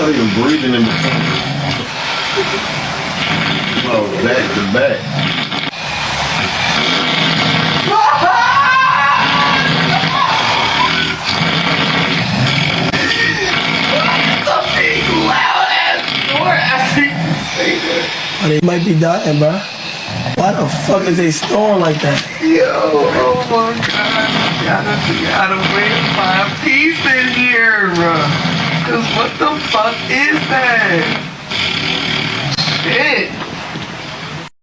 not even breathing in between. Oh, back to back. That's a big loud ass snore after you say that. Oh, they might be dying, bro. Why the fuck is they snoring like that? Yo, oh my god. Gotta wait 5 piece in here, bro. Cause what the fuck is that? Shit.